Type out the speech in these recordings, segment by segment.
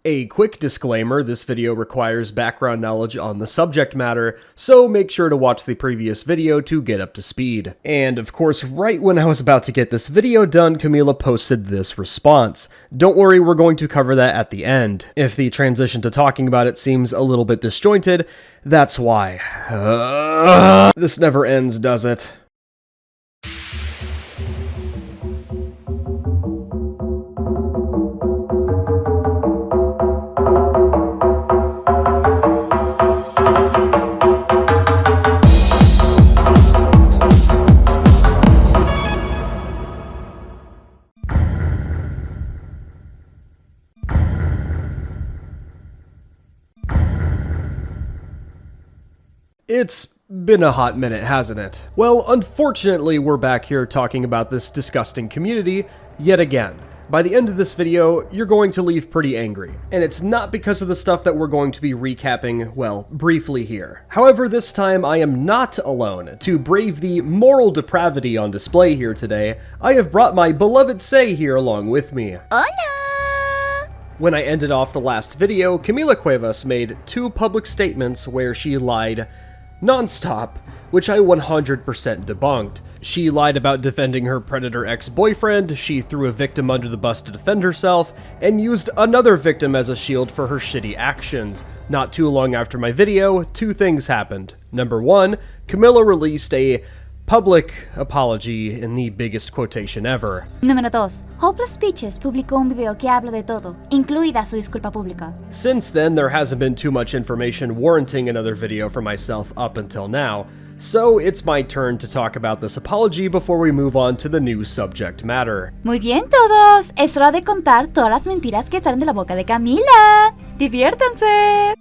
A quick disclaimer, this video requires background knowledge on the subject matter, so make sure to watch the previous video to get up to speed. And of course, right when I was about to get this video done, Camila posted this response. Don't worry, we're going to cover that at the end. If the transition to talking about it seems a little bit disjointed, that's why. This never ends, does it? It's been a hot minute, hasn't it? Well, unfortunately, we're back here talking about this disgusting community yet again. By the end of this video, you're going to leave pretty angry. And it's not because of the stuff that we're going to be recapping, well, briefly here. However, this time I am not alone. To brave the moral depravity on display here today, I have brought my beloved Say here along with me. Hola! When I ended off the last video, Camila Cuevas made two public statements where she lied non-stop, which I 100% debunked. She lied about defending her predator ex-boyfriend, she threw a victim under the bus to defend herself, and used another victim as a shield for her shitty actions. Not too long after my video, two things happened. Number one, Camila released a public apology in the biggest quotation ever. Número 2. Hopeless Speeches publicó un video que habla de todo, incluida su disculpa pública. Since then, there hasn't been too much information warranting another video for myself up until now, so it's my turn to talk about this apology before we move on to the new subject matter. Muy bien todos, es hora de contar todas las mentiras que salen de la boca de Camila. ¡Diviértanse!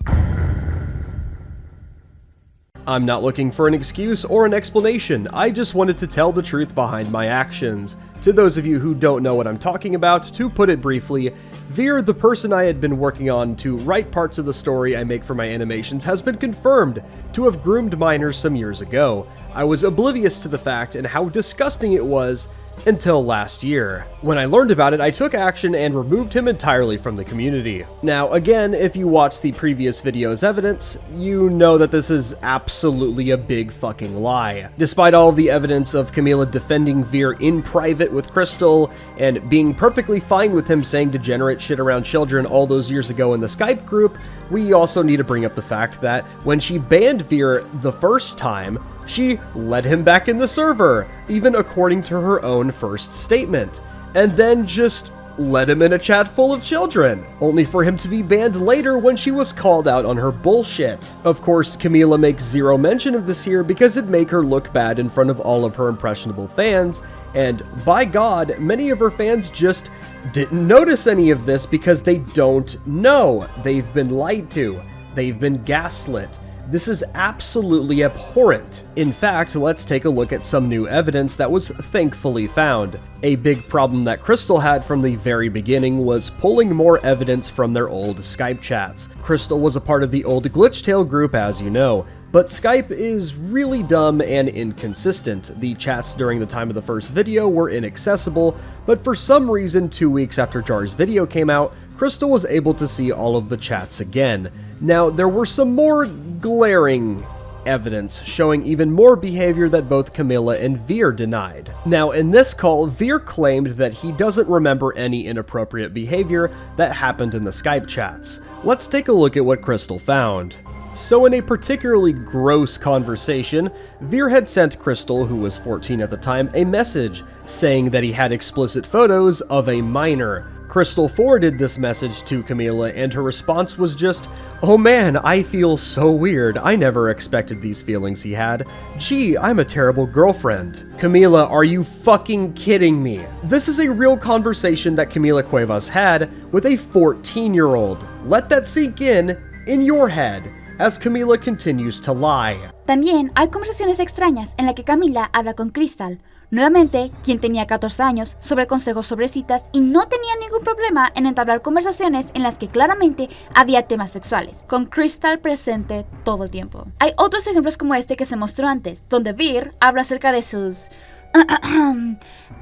I'm not looking for an excuse or an explanation, I just wanted to tell the truth behind my actions. To those of you who don't know what I'm talking about, to put it briefly, Veer, the person I had been working on to write parts of the story I make for my animations, has been confirmed to have groomed minors some years ago. I was oblivious to the fact and how disgusting it was until last year. When I learned about it, I took action and removed him entirely from the community. Now, again, if you watched the previous video's evidence, you know that this is absolutely a big fucking lie. Despite all of the evidence of Camila defending Veer in private with Crystal, and being perfectly fine with him saying degenerate shit around children all those years ago in the Skype group, we also need to bring up the fact that when she banned Veer the first time, she let him back in the server, even according to her own first statement, and then just let him in a chat full of children, only for him to be banned later when she was called out on her bullshit. Of course, Camila makes zero mention of this here because it'd make her look bad in front of all of her impressionable fans, and by God, many of her fans just didn't notice any of this because they don't know. They've been lied to. They've been gaslit. This is absolutely abhorrent. In fact, let's take a look at some new evidence that was thankfully found. A big problem that Crystal had from the very beginning was pulling more evidence from their old Skype chats. Crystal was a part of the old Glitchtale group, as you know, but Skype is really dumb and inconsistent. The chats during the time of the first video were inaccessible, but for some reason 2 weeks after Jar's video came out, Crystal was able to see all of the chats again. Now, there were some more glaring evidence showing even more behavior that both Camila and Veer denied. Now, in this call, Veer claimed that he doesn't remember any inappropriate behavior that happened in the Skype chats. Let's take a look at what Crystal found. So in a particularly gross conversation, Veer had sent Crystal, who was 14 at the time, a message saying that he had explicit photos of a minor. Crystal forwarded this message to Camila, and her response was just, "Oh man, I feel so weird. I never expected these feelings he had. Gee, I'm a terrible girlfriend." Camila, are you fucking kidding me? This is a real conversation that Camila Cuevas had with a 14-year-old. Let that sink in your head, as Camila continues to lie. También hay conversaciones extrañas en las que Camila habla con Crystal, nuevamente quien tenía 14 años, sobre consejos sobre citas y no tenía ningún problema en entablar conversaciones en las que claramente había temas sexuales, con Crystal presente todo el tiempo. Hay otros ejemplos como este que se mostró antes, donde Veer habla acerca de sus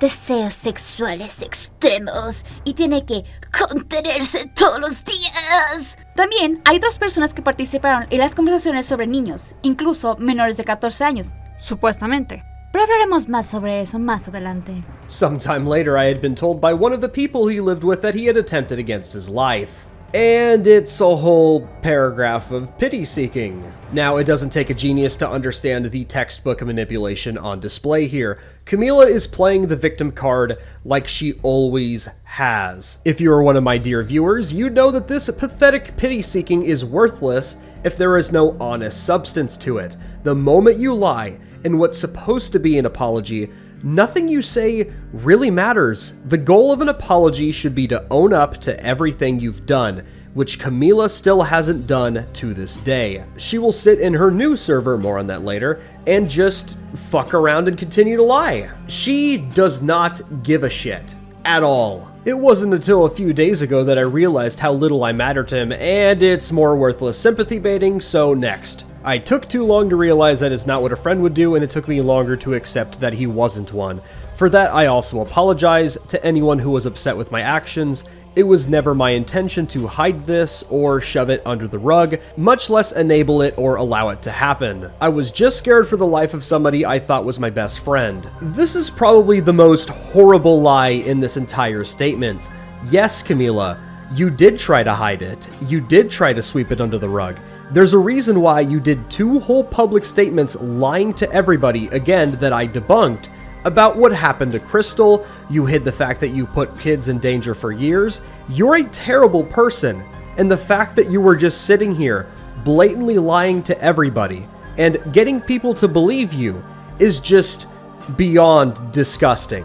deseos sexuales extremos y tiene que contenerse todos los días. También hay otras personas que participaron en las conversaciones sobre niños, incluso menores de 14 años, supuestamente. Pero hablaremos más sobre eso más adelante. Sometime later, I had been told by one of the people he lived with that he had attempted against his life. And it's a whole paragraph of pity-seeking. Now, it doesn't take a genius to understand the textbook manipulation on display here. Camila is playing the victim card like she always has. If you are one of my dear viewers, you know that this pathetic pity-seeking is worthless if there is no honest substance to it. The moment you lie in what's supposed to be an apology, nothing you say really matters. The goal of an apology should be to own up to everything you've done, which Camila still hasn't done to this day. She will sit in her new server, more on that later, and just fuck around and continue to lie. She does not give a shit. At all. It wasn't until a few days ago that I realized how little I matter to him, and it's more worthless sympathy baiting, so next. I took too long to realize that is not what a friend would do, and it took me longer to accept that he wasn't one. For that, I also apologize to anyone who was upset with my actions. It was never my intention to hide this or shove it under the rug, much less enable it or allow it to happen. I was just scared for the life of somebody I thought was my best friend. This is probably the most horrible lie in this entire statement. Yes, Camila, you did try to hide it. You did try to sweep it under the rug. There's a reason why you did 2 whole public statements lying to everybody, again, that I debunked, about what happened to Crystal. You hid the fact that you put kids in danger for years. You're a terrible person, and the fact that you were just sitting here, blatantly lying to everybody, and getting people to believe you, is just beyond disgusting.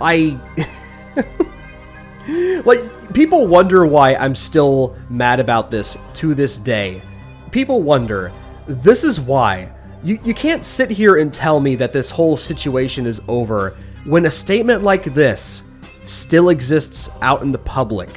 Like, people wonder why I'm still mad about this to this day. People wonder, this is why. You can't sit here and tell me that this whole situation is over when a statement like this still exists out in the public.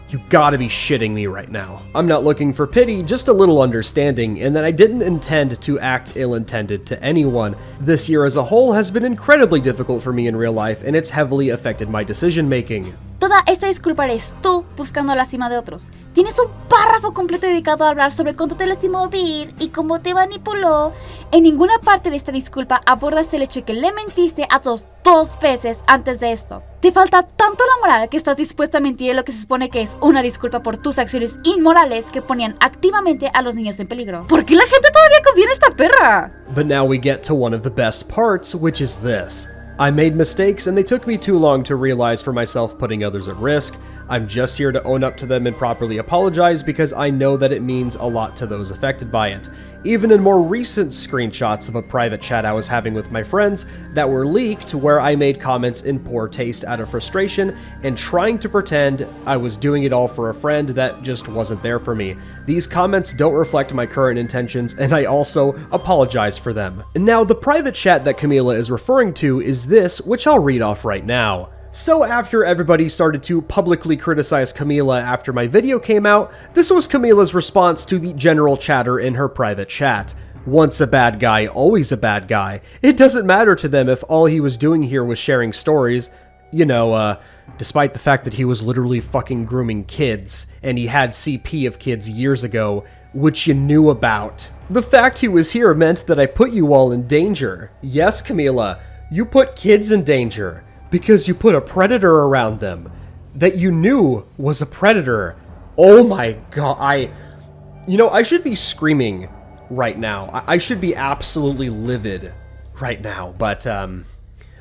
You gotta be shitting me right now. I'm not looking for pity, just a little understanding, and that I didn't intend to act ill-intended to anyone. This year as a whole has been incredibly difficult for me in real life, and it's heavily affected my decision-making. Toda esta disculpa eres tú buscando la cima de otros. Tienes un párrafo completo dedicado a hablar sobre cuánto te lastimó Vir y cómo te manipuló. En ninguna parte de esta disculpa abordas el hecho de que le mentiste a todos 2 veces antes de esto. Te falta tanto la moral que estás dispuesta a mentir en lo que se supone que es una disculpa por tus acciones inmorales que ponían activamente a los niños en peligro. ¿Por qué la gente todavía confía en esta perra? But now we get to one of the best parts, which is this. I made mistakes, and they took me too long to realize for myself, putting others at risk. I'm just here to own up to them and properly apologize because I know that it means a lot to those affected by it. Even in more recent screenshots of a private chat I was having with my friends that were leaked where I made comments in poor taste out of frustration and trying to pretend I was doing it all for a friend that just wasn't there for me. These comments don't reflect my current intentions, and I also apologize for them. Now, the private chat that Camila is referring to is this, which I'll read off right now. So after everybody started to publicly criticize Camila after my video came out, this was Camila's response to the general chatter in her private chat. Once a bad guy, always a bad guy. It doesn't matter to them if all he was doing here was sharing stories. You know, despite the fact that he was literally fucking grooming kids, and he had CP of kids years ago, which you knew about. The fact he was here meant that I put you all in danger. Yes, Camila, you put kids in danger. Because you put a predator around them that you knew was a predator. Oh my god, I should be screaming right now. I should be absolutely livid right now, but I'm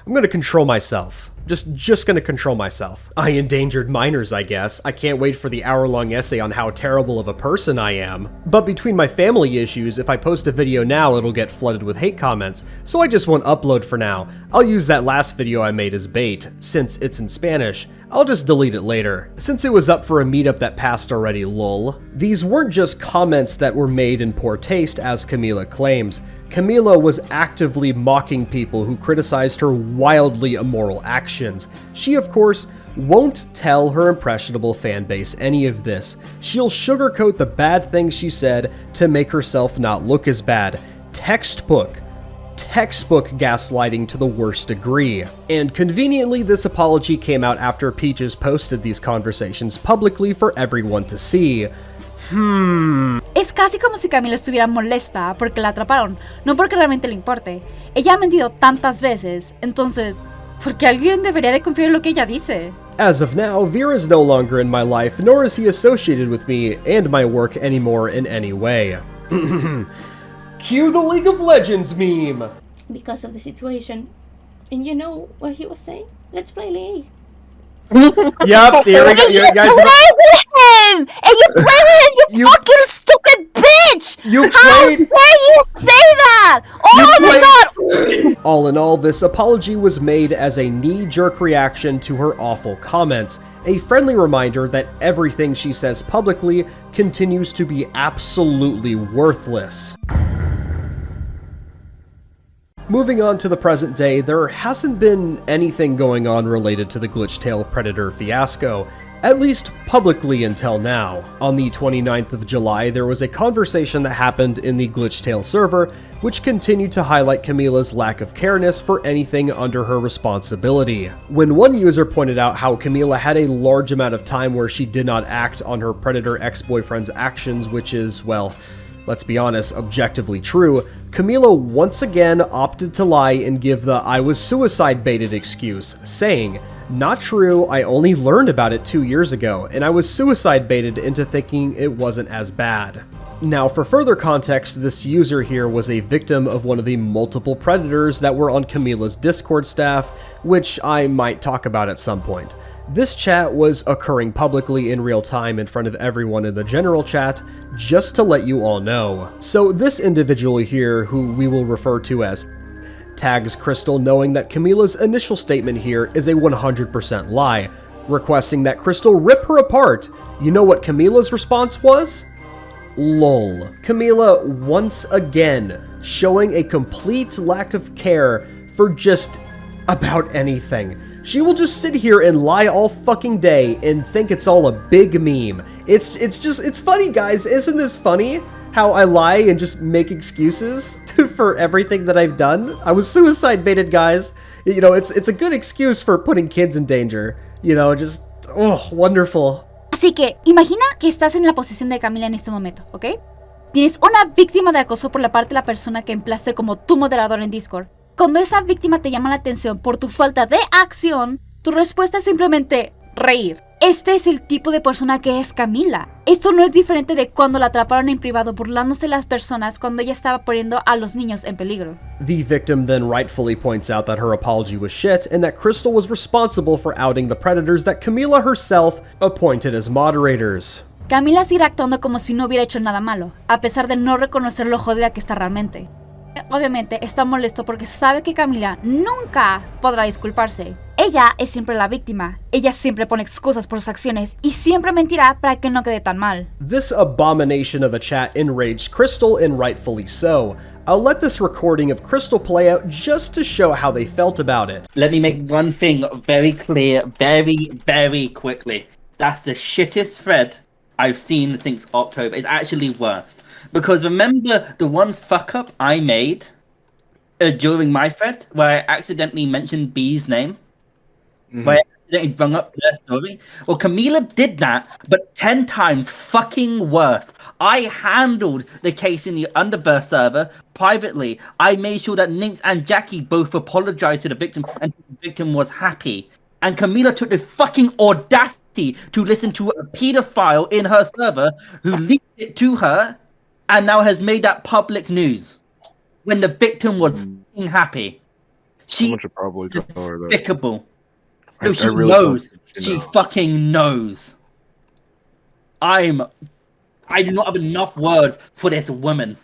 gonna control myself. Just gonna control myself. I endangered minors, I guess. I can't wait for the hour-long essay on how terrible of a person I am. But between my family issues, if I post a video now, it'll get flooded with hate comments, so I just won't upload for now. I'll use that last video I made as bait. Since it's in Spanish, I'll just delete it later, since it was up for a meetup that passed already, lol. These weren't just comments that were made in poor taste, as Camila claims. Camila was actively mocking people who criticized her wildly immoral actions. She, of course, won't tell her impressionable fanbase any of this. She'll sugarcoat the bad things she said to make herself not look as bad. Textbook textbook gaslighting to the worst degree. And conveniently, this apology came out after Peaches posted these conversations publicly for everyone to see. Es casi como si Camila estuviera molesta porque la atraparon, no porque realmente le importe. Ella ha mentido tantas veces, entonces, ¿por qué alguien debería de confiar en lo que ella dice? As of now, Veer is no longer in my life, nor is he associated with me and my work anymore in any way. Cue the League of Legends meme! Because of the situation. And you know what he was saying? Let's play League. Yup, here we go. You guys. Play with him! And you play with him, you fucking stupid bitch! You How played. dare you say that? Oh my god! All in all, this apology was made as a knee-jerk reaction to her awful comments, a friendly reminder that everything she says publicly continues to be absolutely worthless. Moving on to the present day, there hasn't been anything going on related to the Glitchtale Predator fiasco, at least publicly until now. On the 29th of July, there was a conversation that happened in the Glitchtale server, which continued to highlight Camila's lack of careness for anything under her responsibility. When one user pointed out how Camila had a large amount of time where she did not act on her Predator ex-boyfriend's actions, which is, well, let's be honest, objectively true, Camila once again opted to lie and give the "I was suicide baited" excuse, saying, "Not true, I only learned about it 2 years ago, and I was suicide baited into thinking it wasn't as bad." Now, for further context, this user here was a victim of one of the multiple predators that were on Camila's Discord staff, which I might talk about at some point. This chat was occurring publicly in real time in front of everyone in the general chat, just to let you all know. So this individual here, who we will refer to as, tags Crystal knowing that Camila's initial statement here is a 100% lie, requesting that Crystal rip her apart. You know what Camila's response was? LOL. Camila once again showing a complete lack of care for just about anything. She will just sit here and lie all fucking day and think it's all a big meme. It's funny, guys. Isn't this funny? How I lie and just make excuses for everything that I've done. I was suicide baited, guys. You know, it's a good excuse for putting kids in danger. You know, just, oh, wonderful. Así que, imagina que estás en la posición de Camila en este momento, ¿ok? Tienes una víctima de acoso por la parte de la persona que empleaste como tu moderador en Discord. Cuando esa víctima te llama la atención por tu falta de acción, tu respuesta es simplemente reír. Este es el tipo de persona que es Camila. Esto no es diferente de cuando la atraparon en privado burlándose de las personas cuando ella estaba poniendo a los niños en peligro. The victim then rightfully points out that her apology was shit and that Crystal was responsible for outing the predators that Camila herself appointed as moderators. Camila sigue actuando como si no hubiera hecho nada malo, a pesar de no reconocer lo jodida que está realmente. Obviamente está molesto porque sabe que Camila nunca podrá disculparse. Ella es siempre la víctima, ella siempre pone excusas por sus acciones y siempre mentirá para que no quede tan mal. This abomination of a chat enraged Crystal, and rightfully so. I'll let this recording of Crystal play out just to show how they felt about it. Let me make one thing very clear, very quickly. That's the shittest thread I've seen since October. It's actually worse. Because remember the one fuck up I made during my thread where I accidentally mentioned B's name? Where I accidentally brung up their story? Well, Camila did that, but 10 times fucking worse. I handled the case in the Underverse server privately. I made sure that Nynx and Jackie both apologized to the victim and the victim was happy. And Camila took the fucking audacity to listen to a pedophile in her server who leaked it to her and now has made that public news when the victim was fucking happy. Someone should probably tell her that. Despicable. No, I she really knows. don't She know. fucking knows. I do not have enough words for this woman.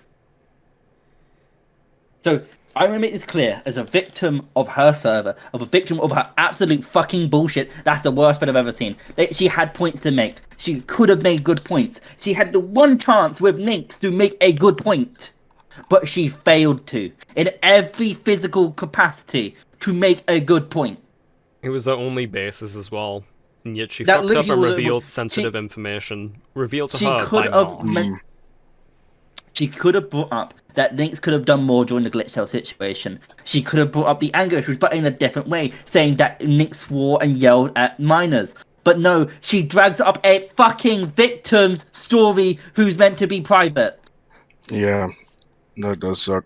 So, I want to make this clear, as a victim of her server, of a victim of her absolute fucking bullshit, that's the worst thing I've ever seen. She had points to make. She could have made good points. She had the one chance with Nynx to make a good point. But she failed to, in every physical capacity, to make a good point. It was the only basis as well. And yet she That fucked up and literally- revealed sensitive information. Revealed to She her could by have mom. She could have brought up that Lynx could have done more during the Glitchtale situation. She could have brought up the anger issues, but in a different way, saying that Lynx swore and yelled at minors. But no, she drags up a fucking victim's story who's meant to be private. Yeah, that does suck.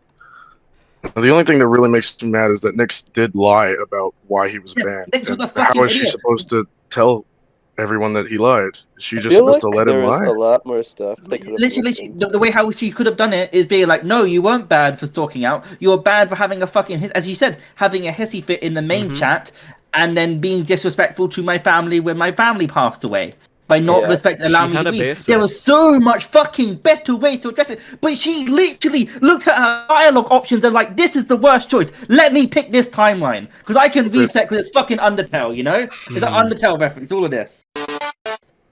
The only thing that really makes me mad is that Nyx did lie about why he was banned. Nyx was a How fucking is she idiot. supposed to tell everyone that he lied? Is she I just feel supposed like to let there him was lie? a lot more stuff they could have Literally, mentioned. the way how she could have done it is being like, no, you weren't bad for stalking out. You were bad for having a fucking, as you said, having a hissy fit in the main chat, and then being disrespectful to my family when my family passed away. By not allowing me to read. There was so much fucking better ways to address it. But she literally looked at her dialogue options and like, this is the worst choice. Let me pick this timeline. Because I can reset because it's fucking Undertale, you know? It's an Undertale reference, all of this.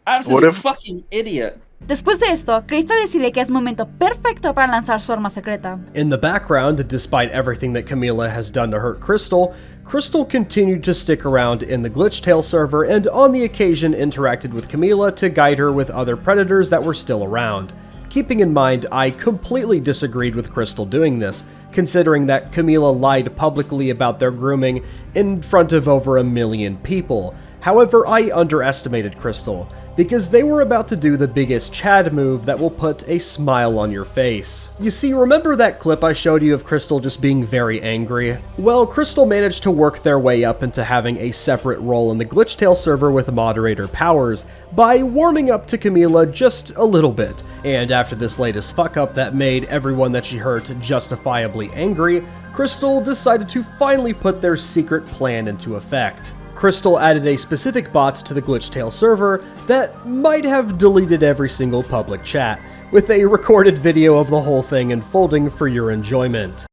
Absolute fucking idiot. Después de esto, Crystal decide que es momento perfecto para lanzar su arma secreta. In the background, despite everything that Camila has done to hurt Crystal, Crystal continued to stick around in the Glitchtale server and on the occasion interacted with Camila to guide her with other predators that were still around. Keeping in mind, I completely disagreed with Crystal doing this, considering that Camila lied publicly about their grooming in front of over 1 million people. However, I underestimated Crystal, because they were about to do the biggest Chad move that will put a smile on your face. You see, remember that clip I showed you of Crystal just being very angry? Well, Crystal managed to work their way up into having a separate role in the Glitchtale server with moderator powers by warming up to Camila just a little bit, and after this latest fuck-up that made everyone that she hurt justifiably angry, Crystal decided to finally put their secret plan into effect. Crystal added a specific bot to the Glitchtale server that might have deleted every single public chat, with a recorded video of the whole thing unfolding for your enjoyment.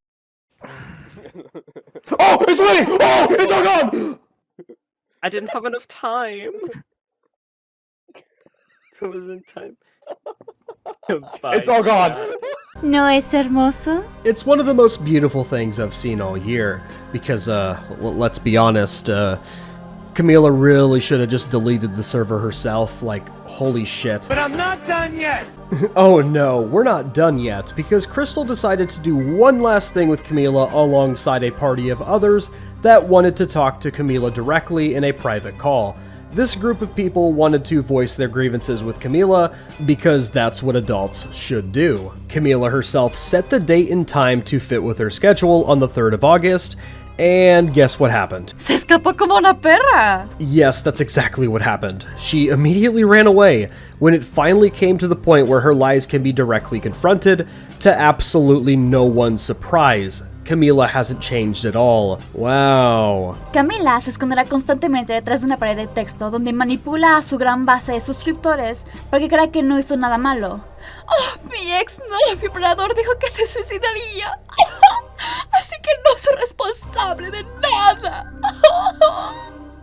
Oh, it's winning! Oh, it's all gone! I didn't have enough time. It was in time. It's all gone! ¿No es hermoso? It's one of the most beautiful things I've seen all year, because, let's be honest, Camila really should have just deleted the server herself, like, holy shit. But I'm not done yet! Oh no, we're not done yet, because Crystal decided to do one last thing with Camila alongside a party of others that wanted to talk to Camila directly in a private call. This group of people wanted to voice their grievances with Camila, because that's what adults should do. Camila herself set the date and time to fit with her schedule on the 3rd of August, and guess what happened? Se escapó como una perra! Yes, that's exactly what happened. She immediately ran away when it finally came to the point where her lies can be directly confronted, to absolutely no one's surprise. Camila hasn't changed at all. Wow. Camila se esconderá constantemente detrás de una pared de texto donde manipula a su gran base de suscriptores para que crea que no hizo nada malo. Oh, mi ex no vibrador dijo que se suicidaría. Así que no soy responsable de nada.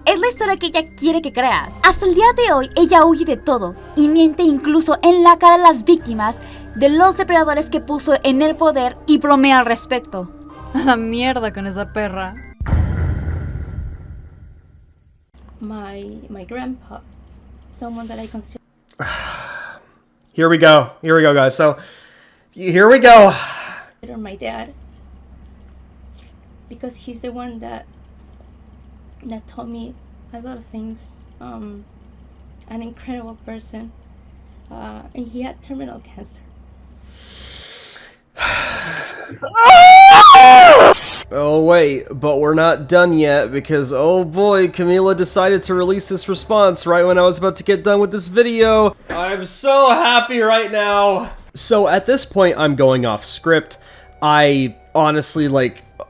Es la historia que ella quiere que creas. Hasta el día de hoy, ella huye de todo y miente incluso en la cara de las víctimas de los depredadores que puso en el poder y bromea al respecto. A la mierda con esa perra. My grandpa, someone that I consider Here we go, guys. So, here we go. my dad, because he's the one that taught me a lot of things. An incredible person, and he had terminal cancer. Oh wait, but we're not done yet, because oh boy, Camila decided to release this response right when I was about to get done with this video. I'm so happy right now. So at this point, I'm going off script. I honestly,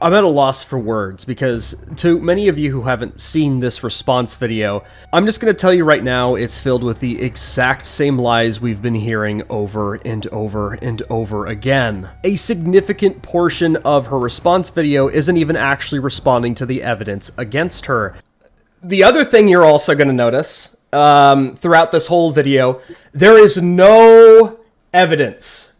I'm at a loss for words, because to many of you who haven't seen this response video, I'm just going to tell you right now, it's filled with the exact same lies we've been hearing over and over and over again. A significant portion of her response video isn't even actually responding to the evidence against her. The other thing you're also going to notice, throughout this whole video, there is no evidence.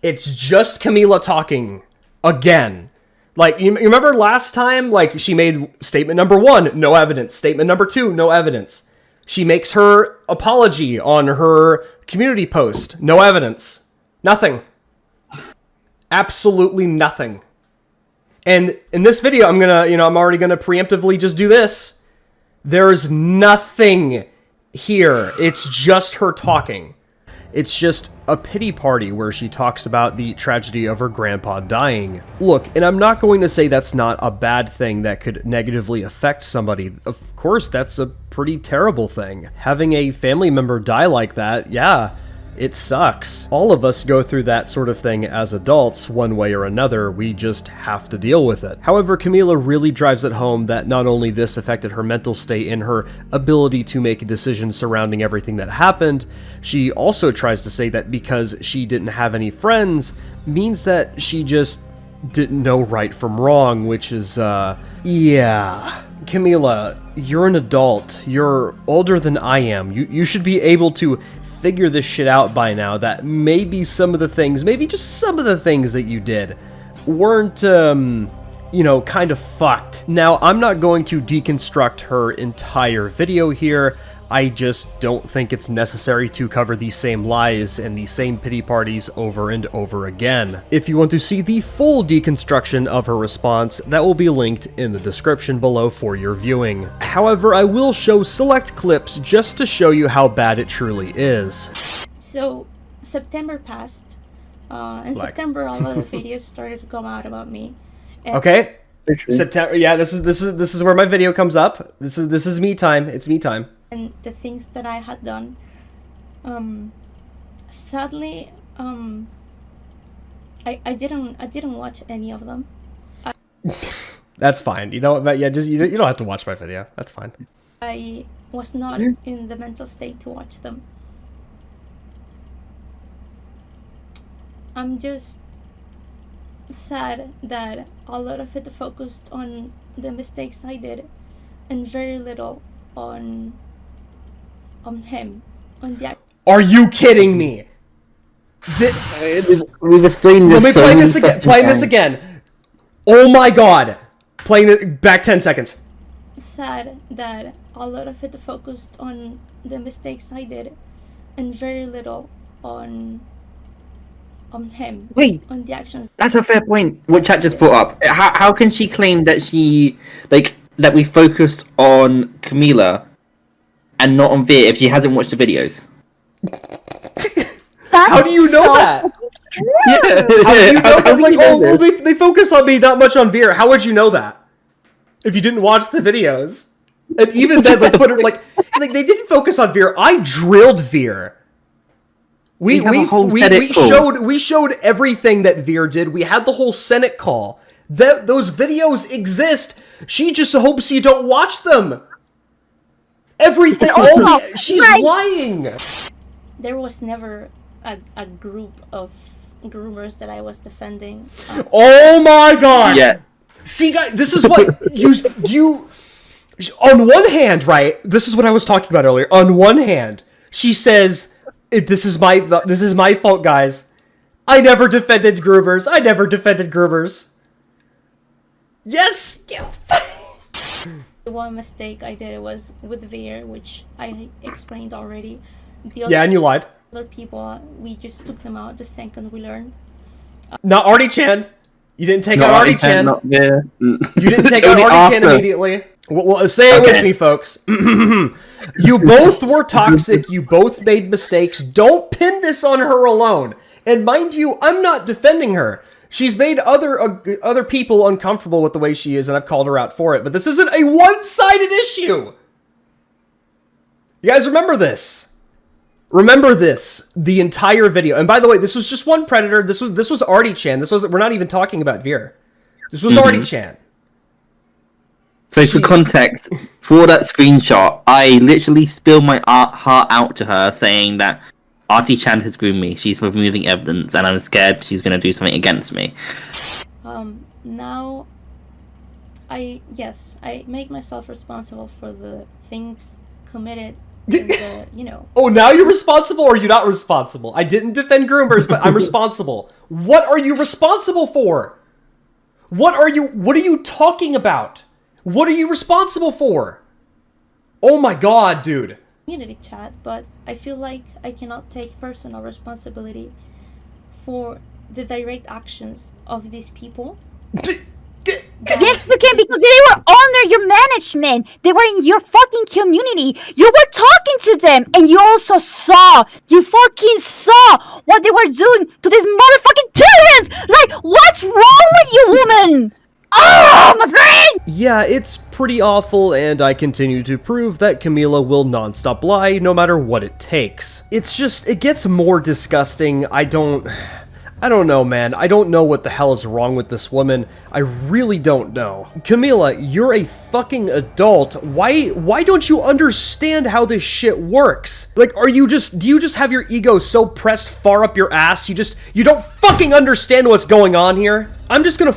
It's just Camila talking again. Like, you remember last time, she made statement number 1, no evidence. Statement number 2, no evidence. She makes her apology on her community post, no evidence. Nothing. Absolutely nothing. And in this video, I'm already gonna preemptively just do this. There's nothing here. It's just her talking. It's just a pity party where she talks about the tragedy of her grandpa dying. Look, and I'm not going to say that's not a bad thing that could negatively affect somebody. Of course, that's a pretty terrible thing. Having a family member die like that, yeah, it sucks. All of us go through that sort of thing as adults, one way or another. We just have to deal with it. However, Camila really drives it home that not only this affected her mental state and her ability to make a decision surrounding everything that happened, she also tries to say that because she didn't have any friends means that she just didn't know right from wrong, which is, yeah. Camila, you're an adult. You're older than I am. You should be able to figure this shit out by now, that maybe some of the things, maybe just some of the things that you did weren't, kind of fucked. Now, I'm not going to deconstruct her entire video here. I just don't think it's necessary to cover the same lies and the same pity parties over and over again. If you want to see the full deconstruction of her response, that will be linked in the description below for your viewing. However, I will show select clips just to show you how bad it truly is. So September passed. In September, a lot of videos started to come out about me. And okay. September. Yeah, this is where my video comes up. This is me time. It's me time. And the things that I had done, sadly, I didn't watch any of them. That's fine. You know what? But yeah, just you don't have to watch my video. That's fine. I was not in the mental state to watch them. I'm just sad that a lot of it focused on the mistakes I did, and very little on him, on the. Are you kidding me? We've explained this. Let me play this again. Playing this again. Oh my god! Playing it back 10 seconds. Sad that a lot of it focused on the mistakes I did, and very little on him. Wait, on the actions. that's a fair point. What chat just brought up. How can she claim that that we focused on Camila and not on Veer if she hasn't watched the videos? How do you know that? Yeah. How do you know that? Like, know well, they focus on me, not much on Veer. How would you know that? If you didn't watch the videos. And even then, like, Twitter, like they didn't focus on Veer. I drilled Veer. We showed everything that Veer did. We had the whole Senate call. Those videos exist. She just hopes you don't watch them. Everything. She's lying. There was never a group of groomers that I was defending. Oh my god! Yeah. See, guys, this is what you. On one hand, right? This is what I was talking about earlier. On one hand, she says, "This is my fault, guys. I never defended groomers. I never defended groomers." Yes. The one mistake I did was with Veer, which I explained already. Yeah, and you lied. Other people, we just took them out the second we learned. Not Artie Chan. You didn't take out Artie Chan. You didn't take out Artie Chan immediately. Well, say it with me, folks. You both were toxic. You both made mistakes. Don't pin this on her alone. And mind you, I'm not defending her. She's made other people uncomfortable with the way she is, and I've called her out for it. But this isn't a one-sided issue. You guys remember this. Remember this, the entire video. And by the way, this was just one predator. This was Artie Chan. We're not even talking about Veer. This was Artie Chan. So for context, for that screenshot, I literally spilled my heart out to her saying that Artie Chan has groomed me. She's removing evidence, and I'm scared she's going to do something against me. Now, I make myself responsible for the things committed. Oh, now you're responsible, or are you not responsible? I didn't defend groomers, but I'm responsible. What are you responsible for? What are you talking about? What are you responsible for? Oh my god, dude. Community chat, but I feel like I cannot take personal responsibility for the direct actions of these people. Yes, you can, because they were under your management. They were in your fucking community. You were talking to them, and you also saw. You fucking saw what they were doing to these motherfucking children. Like, what's wrong with you, woman? Oh, my brain! Yeah, it's pretty awful, and I continue to prove that Camila will non-stop lie no matter what it takes. It's just, it gets more disgusting. I don't know, man. I don't know what the hell is wrong with this woman. I really don't know. Camila, you're a fucking adult. Why don't you understand how this shit works? Like, do you just have your ego so pressed far up your ass, you don't fucking understand what's going on here? I'm just gonna